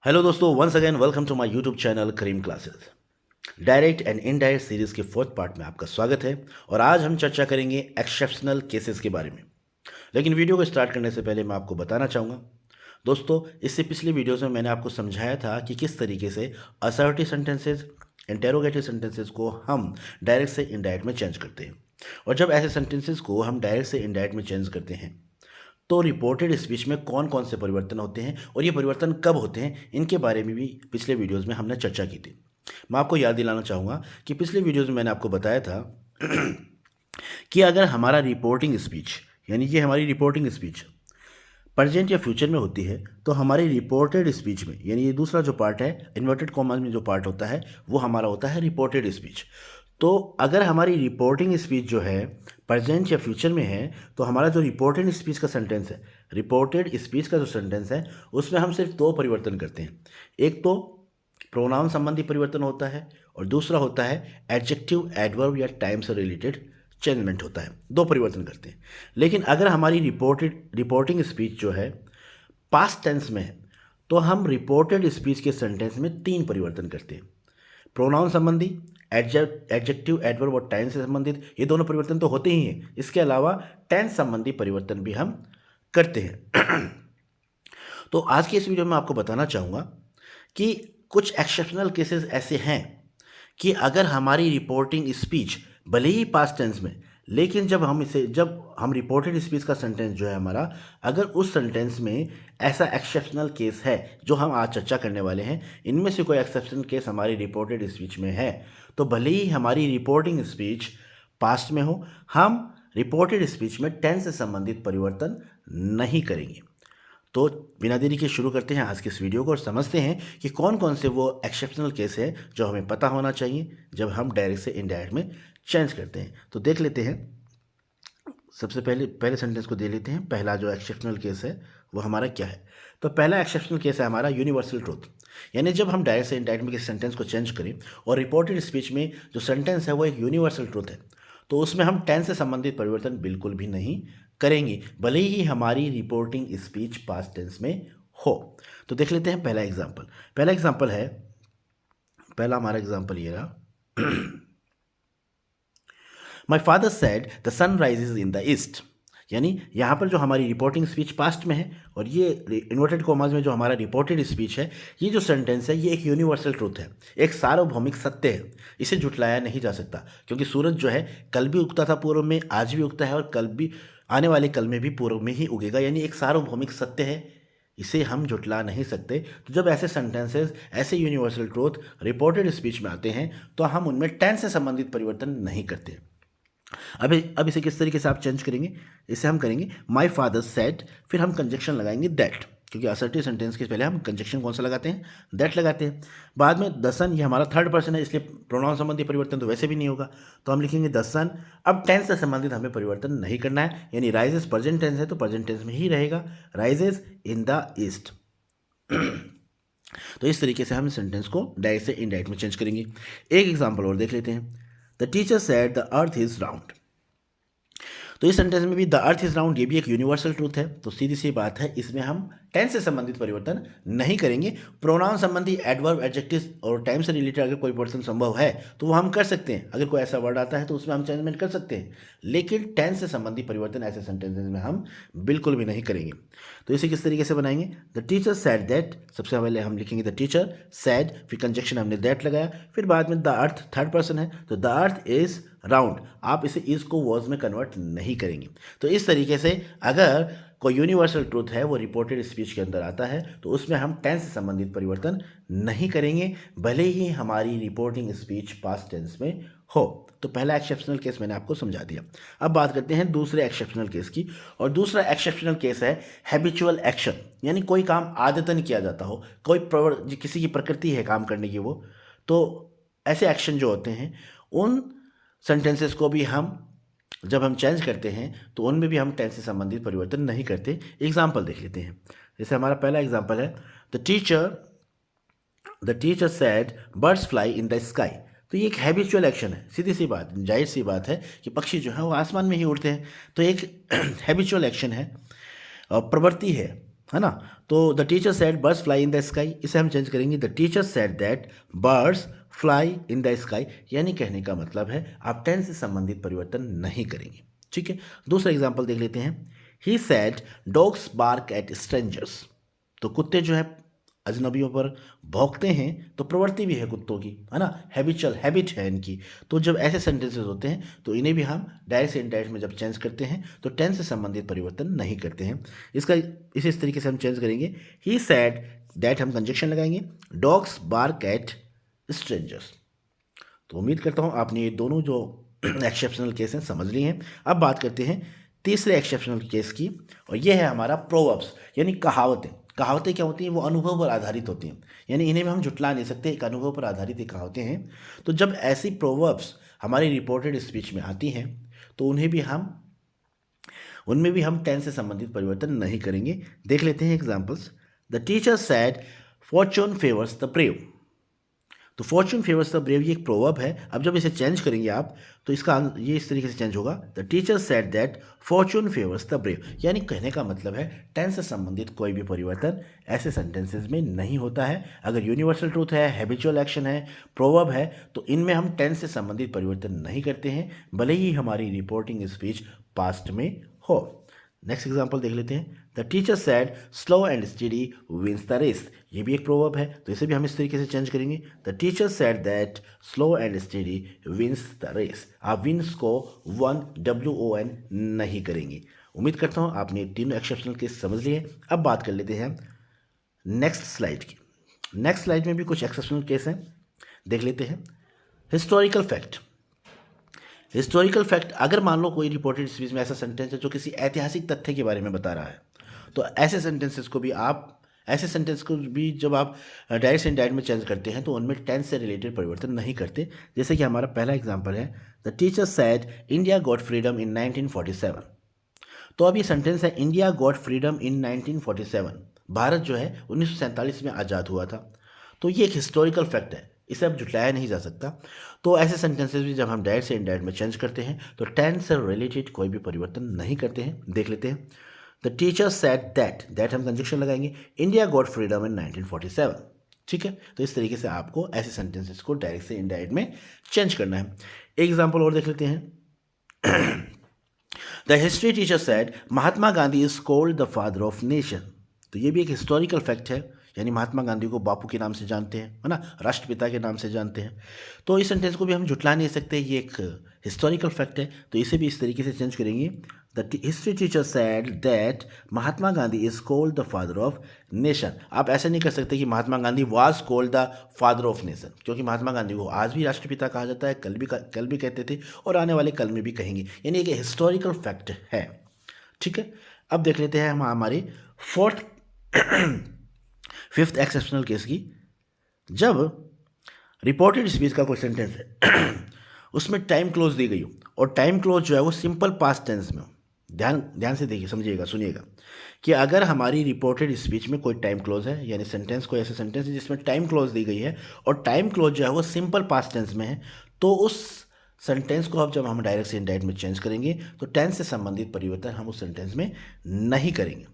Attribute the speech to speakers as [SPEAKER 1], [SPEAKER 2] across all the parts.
[SPEAKER 1] Hello दोस्तों, once again welcome to my YouTube channel Karim classes. Direct and indirect series के fourth part में आपका स्वागत है। और आज हम चर्चा करेंगे एक्सेप्शनल केसेस के बारे में। लेकिन वीडियो को स्टार्ट करने से पहले मैं आपको बताना चाहूँगा दोस्तों, इससे पिछले वीडियोस में मैंने आपको समझाया था कि किस तरीके से असर्टिव सेंटेंसेज, इंटेरोगेटिव सेंटेंसेज को हम डायरेक्ट से इनडायरेक्ट में चेंज करते हैं। और जब ऐसे सेंटेंसेज को हम डायरेक्ट से इनडायरेक्ट में चेंज करते हैं तो रिपोर्टेड स्पीच में कौन कौन से परिवर्तन होते हैं और ये परिवर्तन कब होते हैं, इनके बारे में भी पिछले वीडियोस में हमने चर्चा की थी। मैं आपको याद दिलाना चाहूँगा कि पिछले वीडियोस में मैंने आपको बताया था कि अगर हमारा रिपोर्टिंग स्पीच, यानी कि हमारी रिपोर्टिंग स्पीच प्रेजेंट या फ्यूचर में होती है, तो हमारी रिपोर्टेड स्पीच में, यानी ये दूसरा जो पार्ट है इन्वर्टेड कॉमास में जो पार्ट होता है वो हमारा होता है रिपोर्टेड स्पीच। तो अगर हमारी रिपोर्टिंग स्पीच जो है प्रेजेंट या फ्यूचर में है, तो हमारा जो रिपोर्टेड स्पीच का सेंटेंस है, रिपोर्टेड स्पीच का जो सेंटेंस है उसमें हम सिर्फ दो परिवर्तन करते हैं। एक तो प्रोनाउन संबंधी परिवर्तन होता है और दूसरा होता है एडजेक्टिव, एडवर्ब या टाइम से रिलेटेड चेंजमेंट होता है। दो परिवर्तन करते हैं। लेकिन अगर हमारी रिपोर्टिंग स्पीच जो है पास्ट टेंस में है, तो हम रिपोर्टेड स्पीच के सेंटेंस में तीन परिवर्तन करते हैं। प्रोनाउन संबंधी, एडजेक्टिव, एडवर्ब और टेंस से संबंधित ये दोनों परिवर्तन तो होते ही हैं, इसके अलावा टेंस संबंधी परिवर्तन भी हम करते हैं। तो आज के इस वीडियो में आपको बताना चाहूँगा कि कुछ एक्सेप्शनल केसेस ऐसे हैं कि अगर हमारी रिपोर्टिंग स्पीच भले ही पास्ट टेंस में, लेकिन जब हम रिपोर्टेड स्पीच का सेंटेंस जो है हमारा, अगर उस सेंटेंस में ऐसा एक्सेप्शनल केस है जो हम आज चर्चा करने वाले हैं, इनमें से कोई एक्सेप्शनल केस हमारी रिपोर्टेड स्पीच में है, तो भले ही हमारी रिपोर्टिंग स्पीच पास्ट में हो, हम रिपोर्टेड स्पीच में टेंस से संबंधित परिवर्तन नहीं करेंगे। तो बिना देरी के शुरू करते हैं आज के इस वीडियो को और समझते हैं कि कौन कौन से वो एक्सेप्शनल केस है जो हमें पता होना चाहिए जब हम डायरेक्ट से इनडायरेक्ट में चेंज करते हैं। तो देख लेते हैं। सबसे पहले सेंटेंस को देख लेते हैं। पहला जो एक्सेप्शनल केस है वो हमारा क्या है। तो पहला एक्सेप्शनल केस है हमारा यूनिवर्सल ट्रूथ, यानी जब हम डायरेक्ट से इनडायरेक्ट में किसी सेंटेंस को चेंज करें और रिपोर्टेड स्पीच में जो सेंटेंस है वो एक यूनिवर्सल ट्रूथ है, तो उसमें हम टेंस से संबंधित परिवर्तन बिल्कुल भी नहीं करेंगे, भले ही हमारी रिपोर्टिंग स्पीच पास्ट टेंस में हो। तो देख लेते हैं पहला एग्जांपल। पहला हमारा एग्जांपल ये रहा। My father said the sun rises in the east, यानी यहाँ पर जो हमारी रिपोर्टिंग स्पीच पास्ट में है और ये इन्वर्टेड कॉमास में जो हमारा रिपोर्टेड स्पीच है, ये जो सेंटेंस है ये एक यूनिवर्सल ट्रूथ है, एक सार्वभौमिक सत्य है। इसे झुटलाया नहीं जा सकता, क्योंकि सूरज जो है कल भी उगता था पूर्व में, आज भी उगता है और कल भी, आने वाले कल में भी पूर्व में ही उगेगा, यानी एक सार्वभौमिक सत्य है, इसे हम झुटला नहीं सकते। तो जब ऐसे सेंटेंसेस, ऐसे यूनिवर्सल ट्रूथ रिपोर्टेड स्पीच में आते हैं, तो हम उनमें टेंस से संबंधित परिवर्तन नहीं करते। अब इसे किस तरीके से आप चेंज करेंगे, इसे हम करेंगे माई फादर सेड, फिर हम कंजक्शन लगाएंगे दैट, क्योंकि असर्टिव सेंटेंस के पहले हम कंजक्शन कौन सा लगाते हैं, दैट लगाते हैं। बाद में द सन, ये हमारा थर्ड पर्सन है, इसलिए प्रोनाउन संबंधी परिवर्तन तो वैसे भी नहीं होगा, तो हम लिखेंगे द सन। अब टेंस से संबंधित हमें परिवर्तन नहीं करना है, यानी राइजेस प्रेजेंट टेंस है तो प्रेजेंट टेंस में ही रहेगा, राइजेस इन द ईस्ट। तो इस तरीके से हम सेंटेंस को डायरेक्ट से इनडायरेक्ट में चेंज करेंगे। एक एग्जांपल और देख लेते हैं। The teacher said the earth is round, तो इस सेंटेंस में भी द अर्थ इज राउंड, ये भी एक यूनिवर्सल ट्रूथ है, तो सीधी सी बात है, इसमें हम टेंस से संबंधित परिवर्तन नहीं करेंगे। प्रोनाउन संबंधी, एडवर्ब, एडजेक्टिव और टाइम से रिलेटेड अगर कोई परिवर्तन संभव है तो वो हम कर सकते हैं, अगर कोई ऐसा वर्ड आता है तो उसमें हम चेंजमेंट कर सकते हैं, लेकिन टेंस से संबंधित परिवर्तन ऐसे सेंटेंसेस में हम बिल्कुल भी नहीं करेंगे। तो इसे किस तरीके से बनाएंगे, द टीचर सैड दैट, सबसे पहले हम लिखेंगे द टीचर सैड, फिर कंजक्शन हमने दैट लगाया, फिर बाद में द अर्थ, थर्ड पर्सन है तो द अर्थ इज राउंड, आप इसे इज को वर्ड्स में कन्वर्ट नहीं करेंगे। तो इस तरीके से अगर कोई यूनिवर्सल ट्रूथ है वो रिपोर्टेड स्पीच के अंदर आता है, तो उसमें हम टेंस से संबंधित परिवर्तन नहीं करेंगे, भले ही हमारी रिपोर्टिंग स्पीच पास्ट टेंस में हो। तो पहला एक्सेप्शनल केस मैंने आपको समझा दिया। अब बात करते हैं दूसरे एक्सेप्शनल केस की, और दूसरा एक्सेप्शनल केस है हैबिचुअल एक्शन, यानी कोई काम आदतन किया जाता हो, किसी की प्रकृति है काम करने की वो, तो ऐसे एक्शन जो होते हैं उन सेंटेंसेस को भी हम जब हम चेंज करते हैं तो उनमें भी हम टेंस से संबंधित परिवर्तन नहीं करते। एग्जाम्पल देख लेते हैं। जैसे हमारा पहला एग्जाम्पल है the teacher said birds fly in the sky, तो ये एक हैबिचुअल एक्शन है, सीधी सी बात, जाहिर सी बात है कि पक्षी जो है वो आसमान में ही उड़ते हैं, तो एक हैबिचुअल एक्शन है और प्रवृत्ति है, है ना। तो the teacher said birds fly in the sky, इसे हम चेंज करेंगे the teacher said that birds fly in the sky, यानी कहने का मतलब है आप टेंस से संबंधित परिवर्तन नहीं करेंगे। ठीक है, दूसरा एग्जाम्पल देख लेते हैं। He said dogs bark at strangers, तो कुत्ते जो है अजनबियों पर भौंकते हैं, तो प्रवृत्ति भी है कुत्तों की, है ना, हैबिचुअल हैबिट है इनकी। तो जब ऐसे सेंटेंसेस होते हैं तो इन्हें भी हम डायरेक्ट से इनडायरेक्ट में जब चेंज करते हैं तो टेंस से संबंधित परिवर्तन नहीं करते हैं। इसका इस तरीके से हम चेंज करेंगे। ही सैड दैट हम कंजक्शन लगाएंगे, डॉग्स बार्क एट स्ट्रेंजर्स। तो उम्मीद करता हूँ आपने ये दोनों जो एक्सेप्शनल केस हैं समझ लिए हैं। अब बात करते हैं तीसरे एक्सेप्शनल केस की, और ये है हमारा प्रोवर्ब्स, यानी कहावतें। कहावतें क्या होती हैं? वो अनुभव पर आधारित होती हैं, यानी इन्हें भी हम झुटला नहीं सकते, एक अनुभव पर आधारित ये कहावतें हैं। तो जब ऐसी प्रोवर्ब्स हमारी रिपोर्टेड स्पीच में आती हैं तो उनमें भी हम टेंस से संबंधित परिवर्तन नहीं करेंगे। देख लेते हैं examples. The teacher sad Fortune favours the brave, तो फॉर्चून फेवर्स द ब्रेव ये एक प्रोवर्ब है। अब जब इसे चेंज करेंगे आप तो इसका ये इस तरीके से चेंज होगा, the teacher said that Fortune favours the brave, यानी कहने का मतलब है टेंस से संबंधित कोई भी परिवर्तन ऐसे सेंटेंसेस में नहीं होता है। अगर यूनिवर्सल ट्रूथ है, हैबिचुअल एक्शन है, प्रोवर्ब है, तो इनमें हम टेंस से संबंधित परिवर्तन नहीं करते हैं, भले ही हमारी रिपोर्टिंग स्पीच पास्ट में हो। नेक्स्ट एग्जाम्पल देख लेते हैं। The teacher said slow and steady wins the race, ये भी एक प्रोवर्ब है, तो इसे भी हम इस तरीके से चेंज करेंगे, the teacher said that slow and steady wins the race. आप विंस को WON नहीं करेंगे। उम्मीद करता हूँ आपने तीनों एक्सेप्शनल केस समझ लिए। अब बात कर लेते हैं नेक्स्ट स्लाइड की। नेक्स्ट स्लाइड में भी कुछ एक्सेप्शनल केस हैं, देख लेते हैं। Historical fact. हिस्टोरिकल फैक्ट, अगर मान लो कोई रिपोर्टेड स्पीच में ऐसा सेंटेंस है जो किसी ऐतिहासिक तथ्य के बारे में बता रहा है, तो ऐसे सेंटेंस को भी जब आप डायरेक्ट से इनडायरेक्ट में चेंज करते हैं तो उनमें टेंस से रिलेटेड परिवर्तन नहीं करते। जैसे कि हमारा पहला एग्जांपल है, the teacher said India got freedom इन 1947। तो अब ये सेंटेंस है इंडिया गॉट फ्रीडम इन 1947, भारत जो है 1947 में आज़ाद हुआ था। तो ये एक हिस्टोरिकल फैक्ट है, इसे अब जुटाया नहीं जा सकता। तो ऐसे सेंटेंसेस भी जब हम डायरेक्ट से इनडायरेक्ट में चेंज करते हैं तो टेंस से रिलेटेड कोई भी परिवर्तन नहीं करते हैं। देख लेते हैं। द टीचर सेड दैट हम कंजक्शन लगाएंगे, इंडिया गॉट फ्रीडम इन 1947। ठीक है, तो इस तरीके से आपको ऐसे सेंटेंसेस को डायरेक्ट से इनडायरेक्ट में चेंज करना है। एक एग्जाम्पल और देख लेते हैं। The history teacher said Mahatma Gandhi is called the father of nation. तो ये भी एक हिस्टोरिकल फैक्ट है, यानी महात्मा गांधी को बापू के नाम से जानते हैं, है ना, राष्ट्रपिता के नाम से जानते हैं। तो इस सेंटेंस को भी हम झुटला नहीं सकते, ये एक हिस्टोरिकल फैक्ट है, तो इसे भी इस तरीके से चेंज करेंगे। The history teacher said that Mahatma Gandhi is called the father of nation. आप ऐसे नहीं कर सकते कि Mahatma Gandhi was called the father of nation, क्योंकि महात्मा गांधी को आज भी राष्ट्रपिता कहा जाता है, कल भी कहते थे और आने वाले कल में भी कहेंगे, यानी एक हिस्टोरिकल फैक्ट है। ठीक है, अब देख लेते हैं हम हमारे फिफ्थ एक्सेप्शनल केस की। जब रिपोर्टेड स्पीच का कोई सेंटेंस है उसमें टाइम क्लोज दी गई हो और टाइम क्लोज जो है वो सिंपल पास्ट टेंस में हो। ध्यान से देखिए, समझिएगा, सुनिएगा कि अगर हमारी रिपोर्टेड स्पीच में कोई टाइम क्लोज है, यानी सेंटेंस कोई ऐसा सेंटेंस है जिसमें टाइम क्लोज दी गई है और टाइम क्लोज जो है वो सिंपल पास्ट टेंस में है, तो उस सेंटेंस को अब जब हम डायरेक्ट से इनडायरेक्ट में चेंज करेंगे तो टेंस से संबंधित परिवर्तन हम उस सेंटेंस में नहीं करेंगे।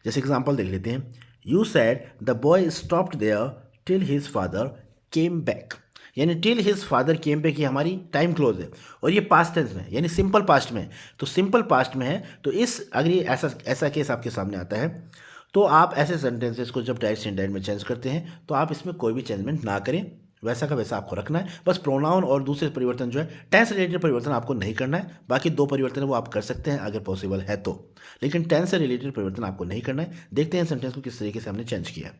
[SPEAKER 1] जैसे एग्जाम्पल देख लेते हैं। You said the boy stopped there till his father came back, यानी till his father came back ये हमारी टाइम क्लोज है और ये पास्ट टेंस में यानी सिंपल पास्ट में, तो सिंपल पास्ट में है, तो अगर ये ऐसा केस आपके सामने आता है तो आप ऐसे सेंटेंसेस को जब डायरेक्ट से इनडायरेक्ट में चेंज करते हैं तो आप इसमें कोई भी चेंजमेंट ना करें, वैसा का वैसा आपको रखना है। बस प्रोनाउन और दूसरे परिवर्तन जो है टेंस रिलेटेड परिवर्तन आपको नहीं करना है, बाकी दो परिवर्तन वो आप कर सकते हैं अगर पॉसिबल है तो, लेकिन टेंस से रिलेटेड परिवर्तन आपको नहीं करना है। देखते हैं सेंटेंस को किस तरीके से हमने चेंज किया।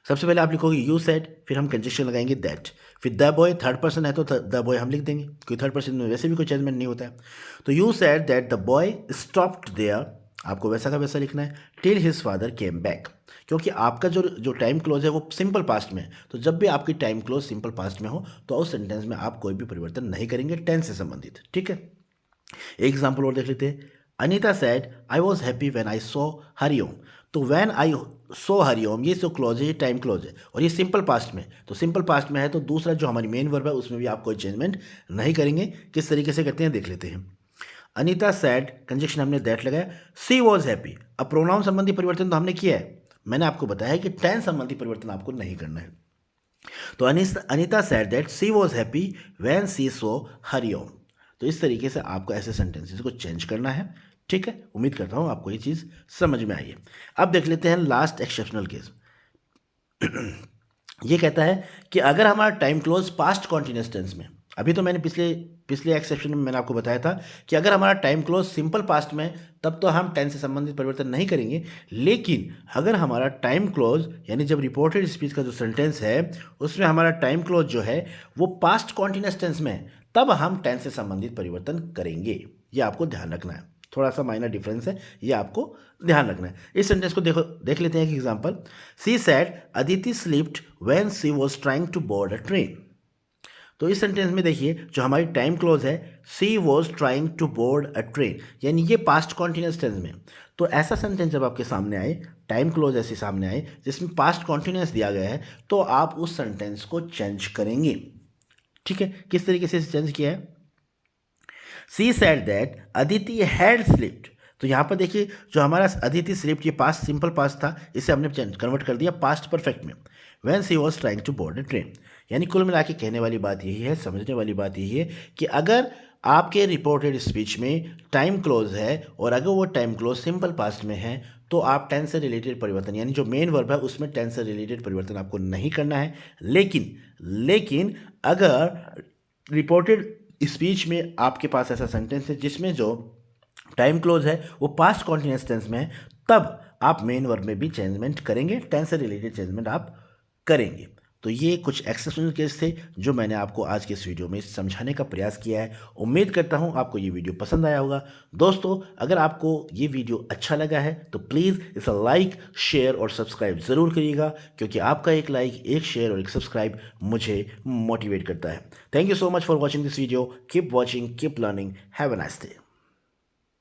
[SPEAKER 1] सबसे पहले आप लिखोगे यू सेड, फिर हम कंजक्शन लगाएंगे दैट, फिर द बॉय, थर्ड पर्सन है तो द बॉय हम लिख देंगे क्योंकि थर्ड पर्सन में वैसे भी कोई चेंजमेंट नहीं होता है। तो you said that the boy stopped there, आपको वैसा का वैसा लिखना है, till his father came back, क्योंकि आपका जो टाइम क्लोज है वो सिंपल पास्ट में है, तो जब भी आपकी टाइम क्लोज सिंपल पास्ट में हो तो उस सेंटेंस में आप कोई भी परिवर्तन नहीं करेंगे टेंस से संबंधित। ठीक है, एक एग्जाम्पल और देख लेते हैं। Anita said I was happy when I saw Hariom. तो व्हेन आई सो हरिओम ये जो क्लोज है ये टाइम क्लोज है और ये सिंपल पास्ट में, तो सिंपल पास्ट में है तो दूसरा जो हमारी मेन वर्ब है उसमें भी आप कोई चेंजमेंट नहीं करेंगे। किस तरीके से करते हैं देख लेते हैं। अनीता सैड, कंजक्शन हमने दैट लगाया, सी वॉज हैप्पी। अब प्रोनाउन संबंधी परिवर्तन तो हमने किया है, मैंने आपको बताया कि टेंस संबंधी परिवर्तन आपको नहीं करना है। तो Anita said that she was happy when she saw Hariom. तो इस तरीके से आपको ऐसे सेंटेंसेस को चेंज करना है। ठीक है, उम्मीद करता हूँ आपको ये चीज़ समझ में आई है। अब देख लेते हैं लास्ट एक्सेप्शनल केस। ये कहता है कि अगर हमारा time close past continuous tense में, अभी तो मैंने पिछले एक्सेप्शन में मैंने आपको बताया था कि अगर हमारा टाइम क्लोज सिंपल पास्ट में, तब तो हम टेंस से संबंधित परिवर्तन नहीं करेंगे। लेकिन अगर हमारा टाइम क्लोज यानी जब रिपोर्टेड स्पीच का जो सेंटेंस है उसमें हमारा टाइम क्लोज जो है वो पास्ट कॉन्टिन्यूस टेंस में है, तब हम टेंस से संबंधित परिवर्तन करेंगे। ये आपको ध्यान रखना है, थोड़ा सा माइनर डिफरेंस है, ये आपको ध्यान रखना है। इस सेंटेंस को देख लेते हैं एक example. She said Aditi slept when she was trying to board a train. तो इस सेंटेंस में देखिए जो हमारी टाइम क्लोज है, she was trying to board a train, यानी ये पास्ट कॉन्टिन्यूस टेंस में। तो ऐसा सेंटेंस जब आपके सामने आए, टाइम क्लोज ऐसे सामने आए जिसमें पास्ट कॉन्टिन्यूस दिया गया है, तो आप उस सेंटेंस को चेंज करेंगे। ठीक है, किस तरीके से चेंज किया है? She said that Aditi had slept. तो यहाँ पर देखिए जो हमारा अदिति स्लिप्ड, ये पास्ट सिंपल पास्ट था, इसे हमने कन्वर्ट कर दिया पास्ट परफेक्ट में, when she was trying to board a train. यानी कुल मिला के कहने वाली बात यही है, समझने वाली बात यही है कि अगर आपके रिपोर्टेड स्पीच में टाइम क्लोज है और अगर वो टाइम क्लोज सिंपल पास्ट में है, तो आप टेंस से रिलेटेड परिवर्तन यानी जो मेन वर्ब है उसमें टेंस से रिलेटेड परिवर्तन आपको नहीं करना है। लेकिन अगर रिपोर्टेड स्पीच में आपके पास ऐसा सेंटेंस है जिसमें जो टाइम क्लोज है वो पास्ट कॉन्टिन्यूस टेंस में है, तब आप मेन वर्ब में भी चेंजमेंट करेंगे, टेंस से रिलेटेड चेंजमेंट आप करेंगे। तो ये कुछ एक्सेप्शनल केस थे जो मैंने आपको आज के इस वीडियो में समझाने का प्रयास किया है। उम्मीद करता हूँ आपको ये वीडियो पसंद आया होगा। दोस्तों, अगर आपको ये वीडियो अच्छा लगा है तो प्लीज़ इसे लाइक, शेयर और सब्सक्राइब ज़रूर करिएगा, क्योंकि आपका एक लाइक, एक शेयर और एक सब्सक्राइब मुझे मोटिवेट करता है। Thank you so much for watching this video. Keep watching, keep learning, have a nice day.